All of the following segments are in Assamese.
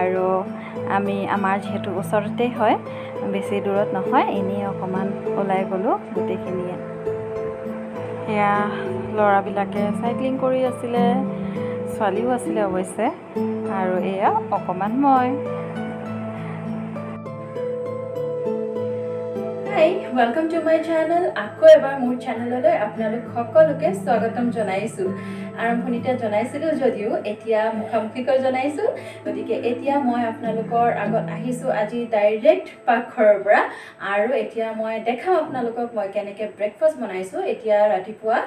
আৰু আমাৰ যিহেতু ওচৰতেই হয়, বেছি দূৰত নহয়, এনেই অকণমান ওলাই গ'লোঁ গোটেইখিনিয়ে। সেয়া ল'ৰাবিলাকে চাইক্লিং কৰি আছিলে, ছোৱালীও আছিলে অৱশ্যে, আৰু এয়া অকণমান মই। হাই, ৱেলকাম টু মাই চেনেল। আকৌ এবাৰ মোৰ চেনেললৈ আপোনালোক সকলোকে স্বাগতম জনাইছোঁ। আৰম্ভণিতে জনাইছিলোঁ যদিও এতিয়া মুখামুখিকৈ জনাইছোঁ। গতিকে এতিয়া মই আপোনালোকৰ আগত আহিছোঁ আজি ডাইৰেক্ট পাকঘৰৰ পৰা, আৰু এতিয়া মই দেখাম আপোনালোকক মই কেনেকৈ ব্ৰেকফাষ্ট বনাইছোঁ। এতিয়া ৰাতিপুৱা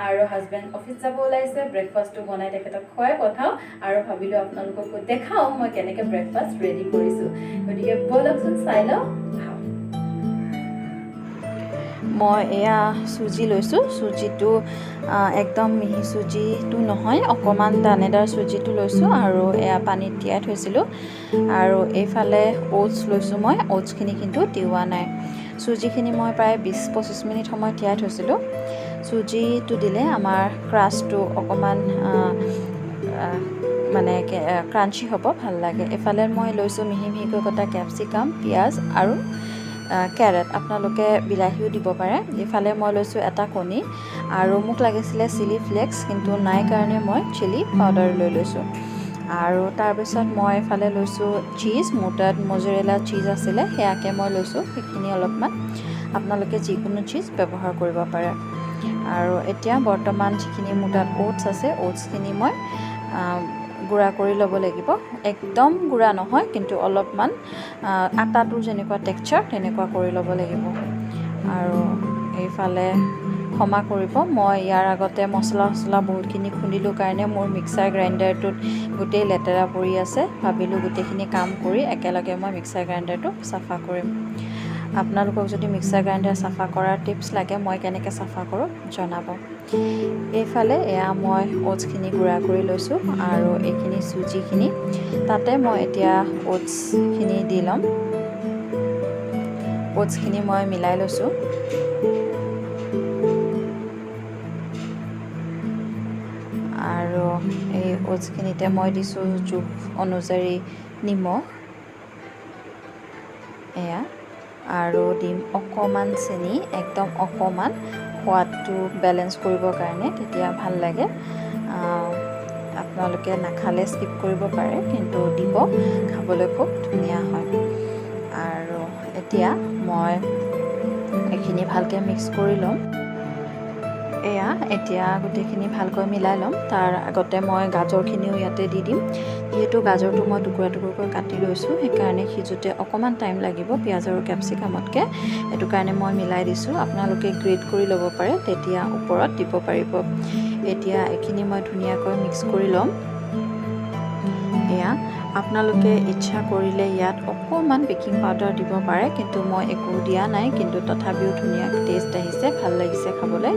আৰু হাজবেণ্ড অফিচ যাব ওলাইছে, ব্ৰেকফাষ্টটো বনাই তেখেতক খুৱাই পঠাওঁ, আৰু ভাবিলোঁ আপোনালোককো দেখাওঁ মই কেনেকৈ ব্ৰেকফাষ্ট ৰেডি কৰিছোঁ। গতিকে ব'লকচোন চাই লওঁ। মই এয়া চুজি লৈছোঁ। চুজিটো একদম মিহি চুজিটো নহয়, অকণমান দানেদাৰ চুজিটো লৈছোঁ, আৰু এয়া পানীত তিয়াই থৈছিলোঁ। আৰু এইফালে অ'টছ লৈছোঁ মই। অ'টছখিনি কিন্তু তিওৱা নাই। চুজিখিনি মই প্ৰায় 20-25 মিনিট সময় তিয়াই থৈছিলোঁ। চুজিটো দিলে আমাৰ ক্ৰাষ্টটো অকণমান মানে ক্ৰাঞ্চি হ'ব, ভাল লাগে। এইফালে মই লৈছোঁ মিহি মিহিকৈ কটা কেপচিকাম, পিঁয়াজ আৰু কেৰেট। আপোনালোকে বিলাহীও দিব পাৰে। এইফালে মই লৈছোঁ এটা কণী, আৰু মোক লাগিছিলে চিলি ফ্লেক্স, কিন্তু নাই কাৰণে মই চিলি পাউডাৰ লৈ লৈছোঁ। আৰু তাৰপিছত মই এইফালে লৈছোঁ চীজ। মোৰ তাত মজৰেলা চীজ আছিলে, সেয়াকে মই লৈছোঁ। সেইখিনি অলপমান আপোনালোকে যিকোনো চীজ ব্যৱহাৰ কৰিব পাৰে। আৰু এতিয়া বৰ্তমান যিখিনি মোৰ তাত অ'টছ আছে, অ'টছখিনি মই গুড়া কৰি ল'ব লাগিব। একদম গুড়া নহয়, কিন্তু অলপমান আটাটো যেনেকুৱা টেক্সচাৰ তেনেকুৱা কৰি ল'ব লাগিব। আৰু এইফালে ক্ষমা কৰিব, মই ইয়াৰ আগতে মছলা বহুতখিনি খুন্দিলোঁ কাৰণে মোৰ মিক্সাৰ গ্ৰাইণ্ডাৰটোত গোটেই লেতেৰা পৰি আছে। ভাবিলোঁ গোটেইখিনি কাম কৰি একেলগে মই মিক্সাৰ গ্ৰাইণ্ডাৰটো চাফা কৰিম। আপোনালোকক যদি মিক্সাৰ গ্ৰাইণ্ডাৰ চাফা কৰাৰ টিপছ লাগে, মই কেনেকৈ চাফা কৰোঁ জনাব। এইফালে এয়া মই অ'টছখিনি গুড়া কৰি লৈছোঁ, আৰু এইখিনি চুজিখিনি তাতে মই এতিয়া অ'টছখিনি দি ল'ম। অ'টছখিনি মই মিলাই লৈছোঁ। আৰু এই অ'টছখিনিতে মই দিছোঁ জোখ অনুযায়ী নিমখ, এয়া, আৰু দিম অকণমান চেনি, একদম অকণমান, সোৱাদটো বেলেঞ্চ কৰিবৰ কাৰণে, তেতিয়া ভাল লাগে। আপোনালোকে নাখালে স্কিপ কৰিব পাৰে, কিন্তু দিব, খাবলৈ খুব ধুনীয়া হয়। আৰু এতিয়া মই এইখিনি ভালকৈ মিক্স কৰি ল'ম। এয়া এতিয়া গোটেইখিনি ভালকৈ মিলাই ল'ম। তাৰ আগতে মই গাজৰখিনিও ইয়াতে দি দিম। যিহেতু গাজৰটো মই টুকুৰা টুকুৰকৈ কাটি লৈছোঁ, সেইকাৰণে সিজোতে অকণমান টাইম লাগিব পিঁয়াজ আৰু কেপচিকামতকৈ, সেইটো কাৰণে মই মিলাই দিছোঁ। আপোনালোকে গ্ৰেট কৰি ল'ব পাৰে, তেতিয়া ওপৰত দিব পাৰিব। এতিয়া এইখিনি মই ধুনীয়াকৈ মিক্স কৰি ল'ম। এয়া আপোনালোকে ইচ্ছা কৰিলে ইয়াত অকণমান বেকিং পাউডাৰ দিব পাৰে, কিন্তু মই একো দিয়া নাই, কিন্তু তথাপিও ধুনীয়া টেষ্ট আহিছে, ভাল লাগিছে খাবলৈ।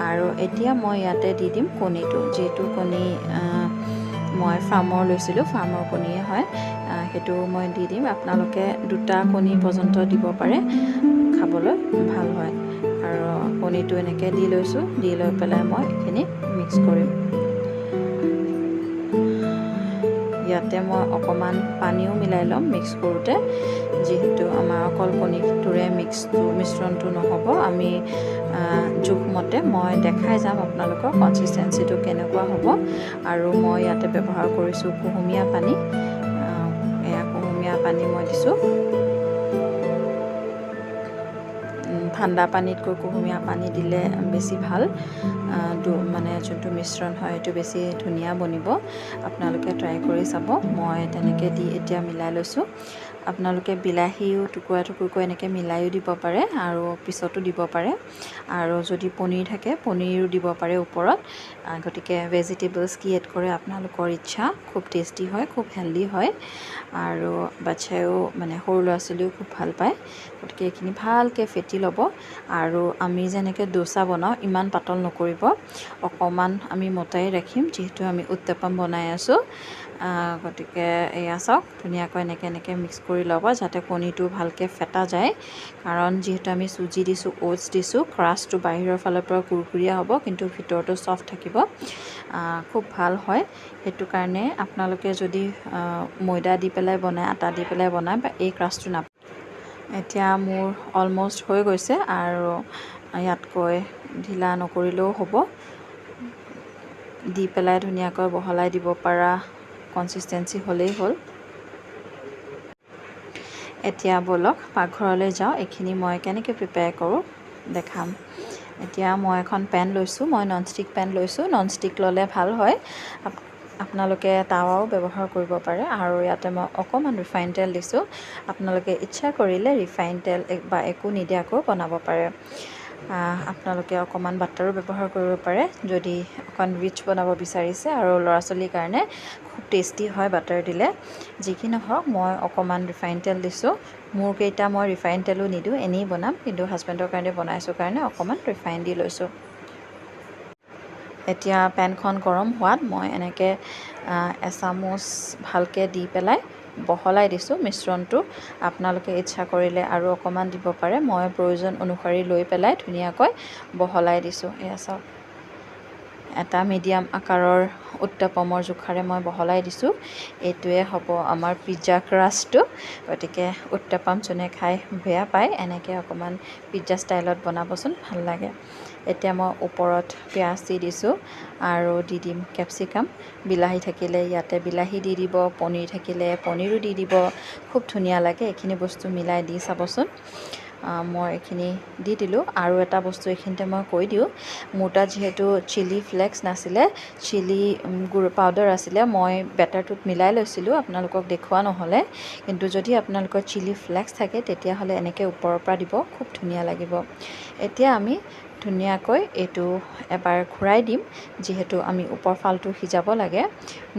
আৰু এতিয়া মই ইয়াতে দি দিম কণীটো, যিহেতু কণী মই ফাৰ্মৰ লৈছিলোঁ, ফাৰ্মৰ কণীয়ে হয়, সেইটো মই দি দিম। আপোনালোকে 2টা কণী পৰ্যন্ত দিব পাৰে, খাবলৈ ভাল হয়। আৰু কণীটো এনেকৈ দি লৈছোঁ, দি লৈ পেলাই মই এইখিনি মিক্স কৰিম। ইয়াতে মই অকণমান পানীও মিলাই ল'ম মিক্স কৰোঁতে, যিহেতু আমাৰ অকল কণীটোৰে মিশ্ৰণটো নহ'ব। আমি জোখমতে মই দেখাই যাম আপোনালোকক কনচিষ্টেঞ্চিটো কেনেকুৱা হ'ব। আৰু মই ইয়াতে ব্যৱহাৰ কৰিছোঁ কুহুমীয়া পানী। এয়া কুহুমীয়া পানী মই দিছোঁ। ঠাণ্ডা পানীতকৈ কুহুমীয়া পানী দিলে বেছি ভাল, মানে যোনটো মিশ্ৰণ হয় সেইটো বেছি ধুনীয়া বনিব। আপোনালোকে ট্ৰাই কৰি চাব। মই তেনেকৈ দি এতিয়া মিলাই লৈছোঁ। আপোনালোকে বিলাহীও টুকুৰা টুকুৰকৈ এনেকৈ মিলাইও দিব পাৰে, আৰু পিছতো দিব পাৰে। আৰু যদি পনীৰ থাকে, পনীৰো দিব পাৰে ওপৰত। গতিকে ভেজিটেবলছ কি এড কৰে আপোনালোকৰ ইচ্ছা। খুব টেষ্টি হয়, খুব হেল্ডি হয়, আৰু বাচ্ছায়ো মানে সৰু ল'ৰা ছোৱালীও খুব ভাল পায়। গতিকে এইখিনি ভালকৈ ফেটি ল'ব। আৰু আমি যেনেকৈ ডোচা বনাওঁ ইমান পাতল নকৰিব, অকণমান আমি মোটাই ৰাখিম, যিহেতু আমি উত্তাপাম বনাই আছোঁ। গতিকে এয়া চাওক, ধুনীয়াকৈ এনেকৈ মিক্স কৰি কৰি ল'ব যাতে কণীটো ভালকৈ ফেটা যায় কাৰণ যিহেতু আমি চুজি দিছোঁ অ'টছ দিছোঁ ক্ৰাছটো বাহিৰৰ ফালৰ পৰা কুৰকুৰীয়া হ'ব কিন্তু ভিতৰটো ছফ্ট থাকিব খুব ভাল হয় সেইটো কাৰণে আপোনালোকে যদি ময়দা দি পেলাই বনায় আটা দি পেলাই বনায় বা এই ক্ৰাছটো নাপায় এতিয়া মোৰ অলম'ষ্ট হৈ গৈছে আৰু ইয়াতকৈ ঢিলা নকৰিলেও হ'ব দি পেলাই ধুনীয়াকৈ বহলাই দিব পৰা কনচিষ্টেঞ্চি হ'লেই হ'ল এতিয়া বলক পাকঘৰলৈ যাওঁ এইখিনি মই কেনেকৈ প্ৰিপেয়াৰ কৰোঁ দেখাম এতিয়া মই এখন পেন লৈছোঁ মই ননষ্টিক পেন লৈছোঁ ননষ্টিক ল'লে ভাল হয় আপোনালোকে টাৱাও ব্যৱহাৰ কৰিব পাৰে আৰু ইয়াতে মই অকণমান ৰিফাইন তেল দিছোঁ আপোনালোকে ইচ্ছা কৰিলে ৰিফাইন তেল বা একো নিদিয়াকৈ বনাব পাৰে আপোনালোকে অকণমান বাটাৰো ব্যৱহাৰ কৰিব পাৰে যদি অকণ ৰিচ বনাব বিচাৰিছে আৰু ল'ৰা ছোৱালীৰ কাৰণে খুব টেষ্টি হয় বাটাৰ দিলে যি কি নহওক মই অকণমান ৰিফাইন তেল দিছোঁ মোৰ কেইটা মই ৰিফাইন তেলো নিদিওঁ এনেই বনাম কিন্তু হাজবেণ্ডৰ কাৰণে বনাইছোঁ কাৰণে অকণমান ৰিফাইন দি লৈছোঁ এতিয়া পেনখন গৰম হোৱাত মই এনেকৈ এচামুচ ভালকৈ দি পেলাই বহলাই দিছোঁ মিশ্ৰণটো আপোনালোকে ইচ্ছা কৰিলে আৰু অকণমান দিব পাৰে মই প্ৰয়োজন অনুসৰি লৈ পেলাই ধুনীয়াকৈ বহলাই দিছোঁ এয়া চাওক এটা মিডিয়াম আকাৰৰ উত্তাপমৰ জোখাৰে মই বহলাই দিছোঁ এইটোৱে হ'ব আমাৰ পিজ্জা ক্ৰাছটো গতিকে উত্তাপাম যোনে খাই বেয়া পায় এনেকৈ অকণমান পিজ্জা ষ্টাইলত বনাবচোন ভাল লাগে এতিয়া মই ওপৰত পিঁয়াজ দি দিছোঁ আৰু দি দিম কেপচিকাম বিলাহী থাকিলে ইয়াতে বিলাহী দি দিব পনীৰ থাকিলে পনীৰো দি দিব খুব ধুনীয়া লাগে এইখিনি বস্তু মিলাই দি চাবচোন মই এইখিনি দি দিলোঁ আৰু এটা বস্তু এইখিনিতে মই কৈ দিওঁ মোৰ তাত যিহেতু চিলি ফ্লেক্স নাছিলে চিলি গুড় পাউডাৰ আছিলে মই বেটাৰটোত মিলাই লৈছিলোঁ আপোনালোকক দেখুওৱা নহ'লে কিন্তু যদি আপোনালোকৰ চিলি ফ্লেক্স থাকে তেতিয়াহ'লে এনেকৈ ওপৰৰ পৰা দিব খুব ধুনীয়া লাগিব এতিয়া আমি ধুনীয়াকৈ এইটো এবাৰ ঘূৰাই দিম যিহেতু আমি ওপৰ ফালটো সিজাব লাগে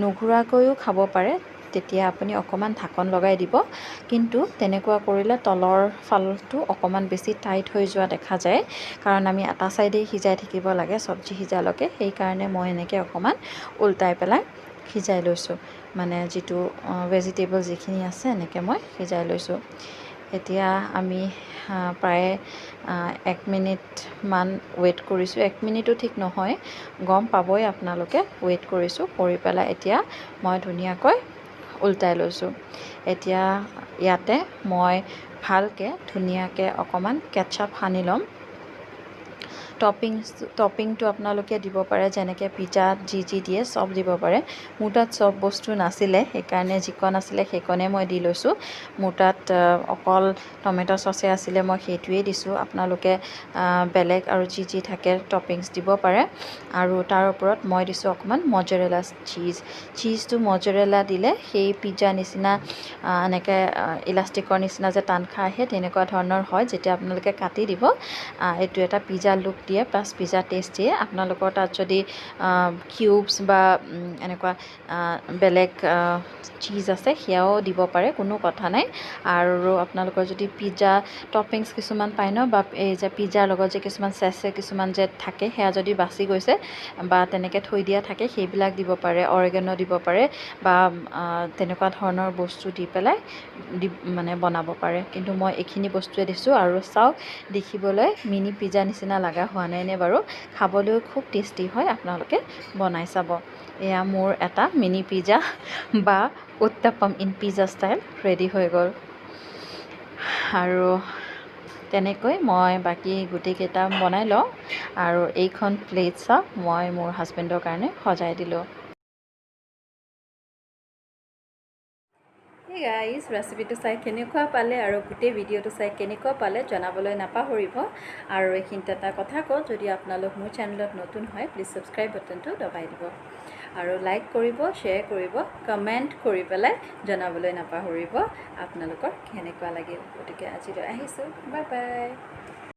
নুঘূৰাকৈও খাব পাৰে তেতিয়া আপুনি অকণমান ঢাকন লগাই দিব কিন্তু তেনেকুৱা কৰিলে তলৰ ফালটো অকণমান বেছি টাইট হৈ যোৱা দেখা যায় কাৰণ আমি এটা ছাইডেই সিজাই থাকিব লাগে চব্জি সিজালৈকে সেইকাৰণে মই এনেকৈ অকণমান উল্টাই পেলাই সিজাই লৈছোঁ মানে যিটো ভেজিটেবল যিখিনি আছে এনেকৈ মই সিজাই লৈছোঁ এতিয়া আমি প্ৰায় 1 মিনিটমান ৱেইট কৰিছোঁ 1 মিনিটো ঠিক নহয় গম পাবই আপোনালোকে ৱেইট কৰিছোঁ কৰি পেলাই এতিয়া মই ধুনীয়াকৈ উল্টাই লৈছোঁ এতিয়া ইয়াতে মই ভালকৈ ধুনীয়াকৈ অকণমান কেটচাপ সানি ল'ম টপিংটো আপোনালোকে দিব পাৰে যেনেকৈ পিজ্জাত যি দিয়ে চব দিব পাৰে মোৰ তাত চব বস্তু নাছিলে সেইকাৰণে যিকণ আছিলে সেইকণে মই দি লৈছোঁ মোৰ তাত অকল টমেট' চচে আছিলে মই সেইটোৱেই দিছোঁ আপোনালোকে বেলেগ আৰু যি থাকে টপিংছ দিব পাৰে আৰু তাৰ ওপৰত মই দিছোঁ অকণমান মজেৰেলা চীজটো মজেৰেলা দিলে সেই পিজ্জা নিচিনা এনেকৈ ইলাষ্টিকৰ নিচিনা যে টান খাই আহে তেনেকুৱা ধৰণৰ হয় যেতিয়া আপোনালোকে কাটি দিব এইটো এটা পিজ্জা লুক দিয়ে প্লাছ পিজ্জা টেষ্ট দিয়ে আপোনালোকৰ তাত যদি কিউবছ বা এনেকুৱা বেলেগ চীজ আছে সেয়াও দিব পাৰে কোনো কথা নাই আৰু আপোনালোকৰ যদি পিজ্জা টপিংছ কিছুমান পায় ন বা এই যে পিজ্জাৰ লগত যে কিছুমান কিছুমান যে থাকে সেয়া যদি বাচি গৈছে বা তেনেকৈ থৈ দিয়া থাকে সেইবিলাক দিব পাৰে অৰেগেনো দিব পাৰে বা তেনেকুৱা ধৰণৰ বস্তু দি পেলাই মানে বনাব পাৰে কিন্তু মই এইখিনি বস্তুৱে দিছোঁ আৰু চাওক দেখিবলৈ মিনি পিজ্জা নিচিনা লগা হোৱা নাই নে বাৰু খাবলৈও খুব টেষ্টি হয় আপোনালোকে বনাই চাব এয়া মোৰ এটা মিনি পিজ্জা বা uttapam in pizza style ready হৈ গ'ল আৰু তেনেকৈ মই বাকী গোটেইকেইটা বনাই লওঁ আৰু এইখন প্লেট চাওক মই মোৰ হাজবেণ্ডৰ কাৰণে সজাই দিলোঁ এই গাইজ ৰেচিপিটো চাই কেনেকুৱা পালে আৰু গোটেই ভিডিঅ'টো চাই কেনেকুৱা পালে জনাবলৈ নাপাহৰিব আৰু এইখিনিতে এটা কথা কওঁ যদি আপোনালোক মোৰ চেনেলত নতুন হয় প্লিজ ছাবস্ক্ৰাইব বাটনটো দবাই দিব আৰু লাইক কৰিব শ্বেয়াৰ কৰিব কমেণ্ট কৰি পেলাই জনাবলৈ নাপাহৰিব আপোনালোকৰ কেনেকুৱা লাগিল গতিকে আজিলৈ আহিছোঁ বাই বাই